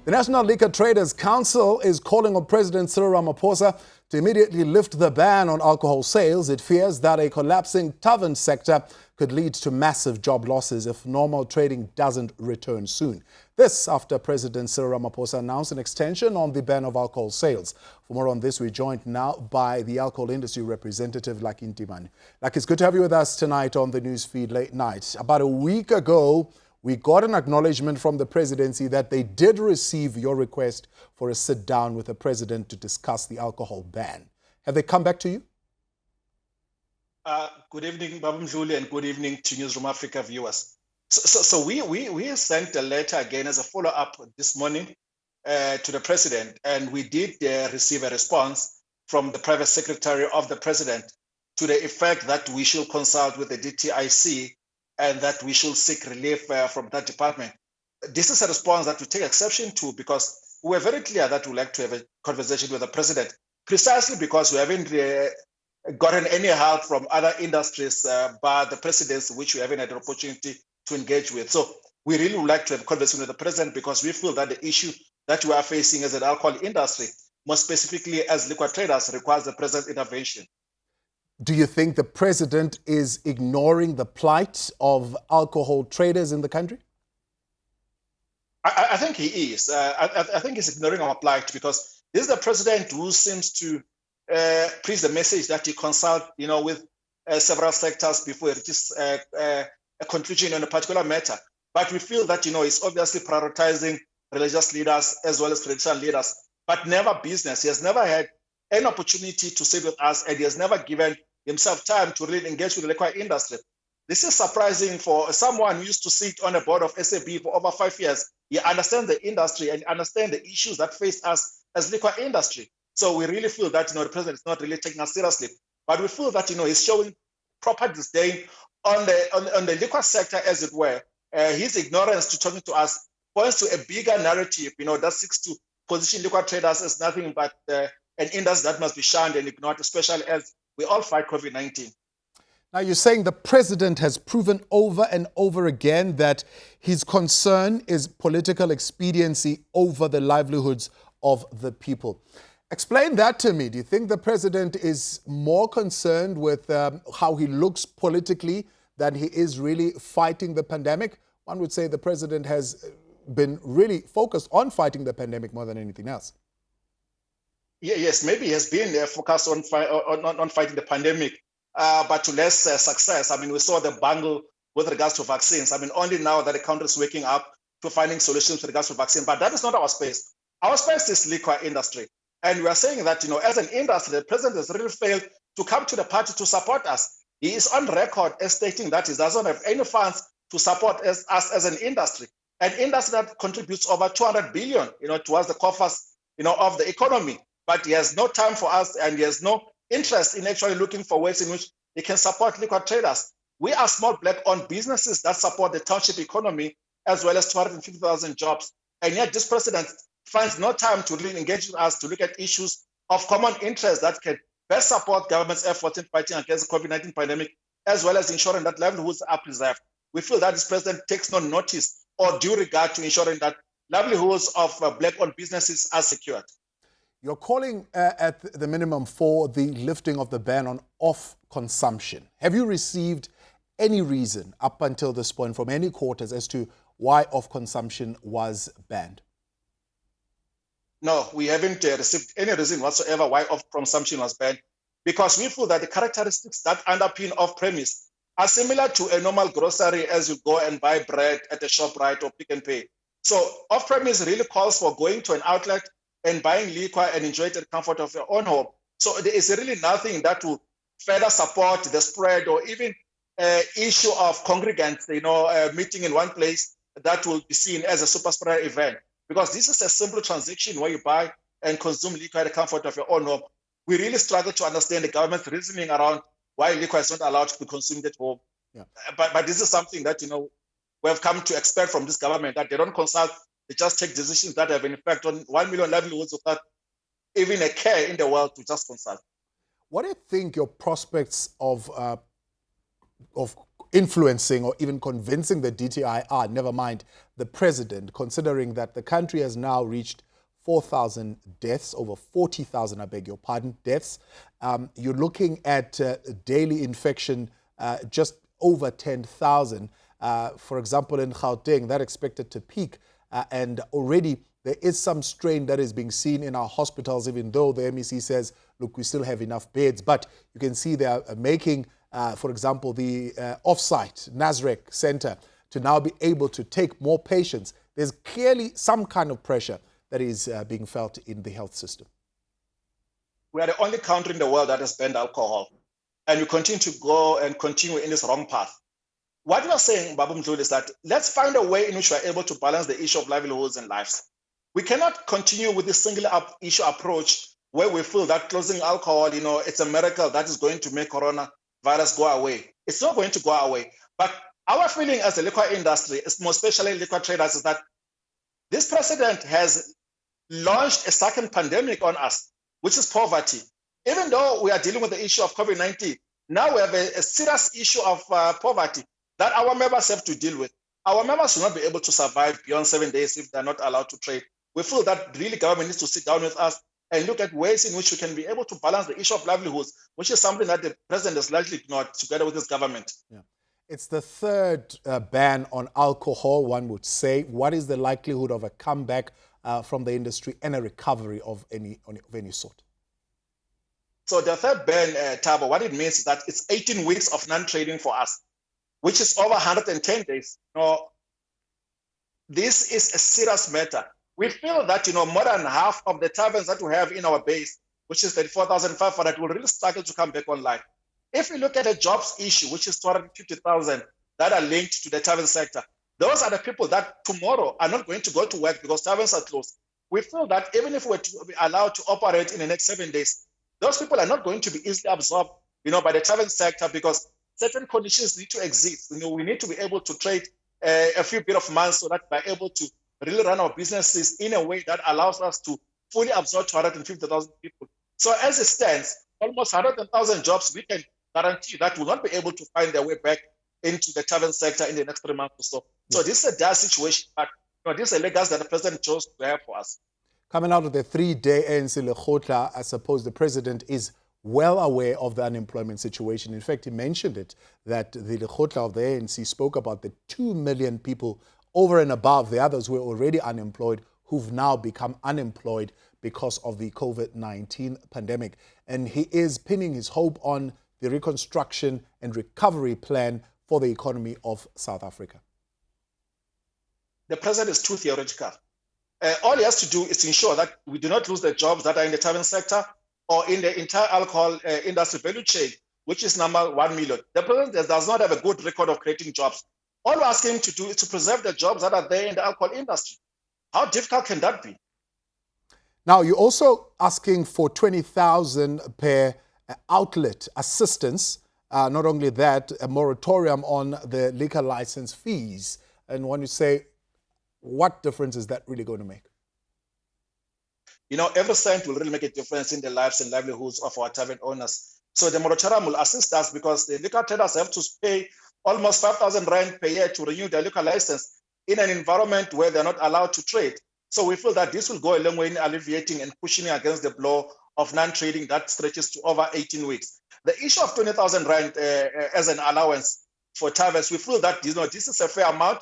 The National Liquor Traders Council is calling on President Cyril Ramaphosa to immediately lift the ban on alcohol sales. It fears that a collapsing tavern sector could lead to massive job losses if normal trading doesn't return soon. This after President Cyril Ramaphosa announced an extension on the ban of alcohol sales. For more on this, we're joined now by the alcohol industry representative, Lucky Ntimane. Lucky, it's good to have you with us tonight on the Newsfeed Late Night. About a week ago, we got an acknowledgement from the presidency that they did receive your request for a sit-down with the president to discuss the alcohol ban. Have they come back to you? Good evening, Babam Julie, and good evening to Newzroom Afrika viewers. So we sent a letter again as a follow-up this morning to the president, and we did receive a response from the private secretary of the president to the effect that we should consult with the DTIC and that we should seek relief from that department. This is a response that we take exception to because we were very clear that we'd like to have a conversation with the president, precisely because we haven't gotten any help from other industries by the presidency, which we haven't had an opportunity to engage with. So we really would like to have a conversation with the president because we feel that the issue that we are facing as an alcohol industry, more specifically as liquor traders, requires the president's intervention. Do you think the president is ignoring the plight of alcohol traders in the country? I think he is. I think he's ignoring our plight because this is the president who seems to preach the message that he consult, with several sectors before he reaches a conclusion on a particular matter. But we feel that, he's obviously prioritizing religious leaders as well as traditional leaders, but never business. He has never had an opportunity to sit with us, and he has never given himself time to really engage with the liquor industry. This is surprising for someone who used to sit on a board of SAB for over 5 years. He understands the industry and understands the issues that face us as liquor industry. So we really feel that, the president is not really taking us seriously. But we feel that, he's showing proper disdain on the liquor sector, as it were. His ignorance to talking to us points to a bigger narrative, that seeks to position liquor traders as nothing but an industry that must be shunned and ignored, especially as we all fight COVID-19. Now, you're saying the president has proven over and over again that his concern is political expediency over the livelihoods of the people. Explain that to me. Do you think the president is more concerned with how he looks politically than he is really fighting the pandemic? One would say the president has been really focused on fighting the pandemic more than anything else. Yes, maybe he has been focused on fighting the pandemic, but to less success. We saw the bungle with regards to vaccines. Only now that the country is waking up to finding solutions with regards to vaccine. But that is not our space. Our space is liquor industry. And we are saying that, as an industry, the president has really failed to come to the party to support us. He is on record as stating that he doesn't have any funds to support us as an industry. An industry that contributes over 200 billion, towards the coffers, of the economy. But he has no time for us, and he has no interest in actually looking for ways in which he can support liquor traders. We are small black-owned businesses that support the township economy as well as 250,000 jobs. And yet this president finds no time to really engage with us to look at issues of common interest that can best support government's efforts in fighting against the COVID-19 pandemic, as well as ensuring that livelihoods are preserved. We feel that this president takes no notice or due regard to ensuring that livelihoods of black-owned businesses are secured. You're calling at the minimum for the lifting of the ban on off-consumption. Have you received any reason up until this point from any quarters as to why off-consumption was banned? No, we haven't received any reason whatsoever why off-consumption was banned, because we feel that the characteristics that underpin off-premise are similar to a normal grocery as you go and buy bread at a ShopRite or Pick n Pay. So off-premise really calls for going to an outlet and buying liquor and enjoy it at the comfort of your own home. So there is really nothing that will further support the spread or even issue of congregants, meeting in one place that will be seen as a super spreader event. Because this is a simple transaction where you buy and consume liquor at the comfort of your own home. We really struggle to understand the government's reasoning around why liquor is not allowed to be consumed at home. Yeah. But this is something that, we have come to expect from this government, that they don't consult. They just take decisions that have an effect on 1 million livelihoods without even a care in the world to just consult. What do you think your prospects of influencing or even convincing the DTIR, never mind the president, considering that the country has now reached 4,000 deaths, over 40,000, I beg your pardon, deaths. You're looking at daily infection just over 10,000. For example, in Gauteng, that expected to peak. And already there is some strain that is being seen in our hospitals, even though the MEC says, look, we still have enough beds. But you can see they are making, for example, the off-site Nasrec Center to now be able to take more patients. There's clearly some kind of pressure that is being felt in the health system. We are the only country in the world that has banned alcohol. And we continue to go and continue in this wrong path. What we are saying, Babu Mdluli, is that let's find a way in which we are able to balance the issue of livelihoods and lives. We cannot continue with this single issue approach where we feel that closing alcohol, it's a miracle that is going to make coronavirus go away. It's not going to go away. But our feeling as the liquor industry, more especially liquor traders, is that this president has launched a second pandemic on us, which is poverty. Even though we are dealing with the issue of COVID-19, now we have a serious issue of poverty that our members have to deal with. Our members will not be able to survive beyond 7 days if they're not allowed to trade. We feel that really government needs to sit down with us and look at ways in which we can be able to balance the issue of livelihoods, which is something that the president has largely ignored together with his government. Yeah. It's the third ban on alcohol, one would say. What is the likelihood of a comeback from the industry and a recovery of any sort? So the third ban, Tabo, what it means is that it's 18 weeks of non-trading for us, which is over 110 days. This is a serious matter. We feel that more than half of the taverns that we have in our base, which is 34,500, will really struggle to come back online. If we look at the jobs issue, which is 250,000 that are linked to the tavern sector, those are the people that tomorrow are not going to go to work because taverns are closed. We feel that even if we're to be allowed to operate in the next 7 days, those people are not going to be easily absorbed, by the tavern sector because certain conditions need to exist. We need to be able to trade a few bit of months so that we're able to really run our businesses in a way that allows us to fully absorb 250,000 people. So as it stands, almost 100,000 jobs we can guarantee that will not be able to find their way back into the tavern sector in the next 3 months or so. So this is a dire situation, but this is a legacy that the president chose to have for us. Coming out of the 3-day ANC Lekgotla, I suppose the president is well aware of the unemployment situation. In fact, he mentioned it, that the Lekgotla of the ANC spoke about the 2 million people over and above the others who were already unemployed, who've now become unemployed because of the COVID-19 pandemic. And he is pinning his hope on the reconstruction and recovery plan for the economy of South Africa. The president is too theoretical. All he has to do is to ensure that we do not lose the jobs that are in the tavern sector or in the entire alcohol industry value chain, which is number 1 million. The president does not have a good record of creating jobs. All we're asking him to do is to preserve the jobs that are there in the alcohol industry. How difficult can that be? Now, you're also asking for 20,000 per outlet assistance. Not only that, a moratorium on the liquor license fees. And when you say, what difference is that really going to make? Every cent will really make a difference in the lives and livelihoods of our tavern owners. So the moratorium will assist us because the liquor traders have to pay almost 5,000 rand per year to renew their liquor license in an environment where they're not allowed to trade. So we feel that this will go a long way in alleviating and pushing against the blow of non-trading that stretches to over 18 weeks. The issue of 20,000 rand as an allowance for taverns, we feel that this is a fair amount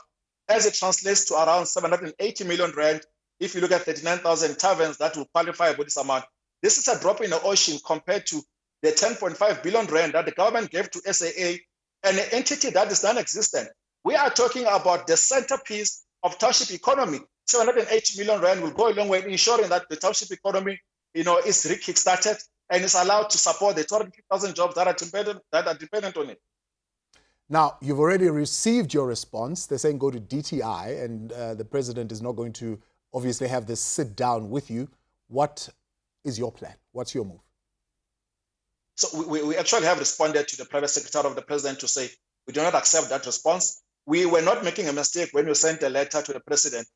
as it translates to around 780 million rand. If you look at 39,000 taverns that will qualify for this amount, this is a drop in the ocean compared to the 10.5 billion rand that the government gave to SAA, an entity that is non-existent. We are talking about the centerpiece of township economy. 780 million rand will go a long way in ensuring that the township economy, is re-kickstarted and is allowed to support the 250,000 jobs that are dependent on it. Now, you've already received your response. They're saying go to DTI, and the president is not going to obviously have this sit down with you. What is your plan? What's your move? So we actually have responded to the private secretary of the president to say we do not accept that response. We were not making a mistake when we sent a letter to the president.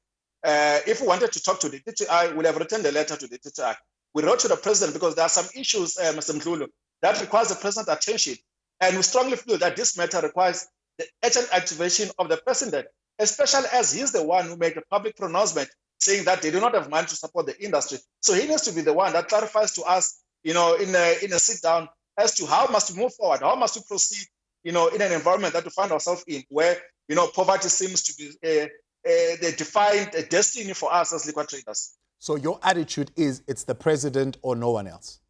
If we wanted to talk to the DTI, we would have written the letter to the DTI. We wrote to the president because there are some issues, Mr. Mdluli, that requires the president's attention. And we strongly feel that this matter requires the urgent activation of the president, especially as he's the one who made a public pronouncement saying that they do not have money to support the industry. So he needs to be the one that clarifies to us, in a sit down as to how must we move forward, how must we proceed, in an environment that we find ourselves in, where, poverty seems to be the defined destiny for us as liquor traders. So your attitude is it's the president or no one else?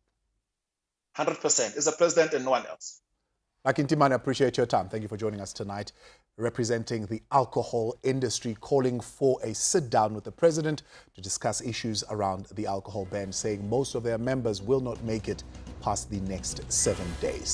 100%. It's the president and no one else. Akintimane, I appreciate your time. Thank you for joining us tonight, representing the alcohol industry, calling for a sit-down with the president to discuss issues around the alcohol ban, saying most of their members will not make it past the next 7 days.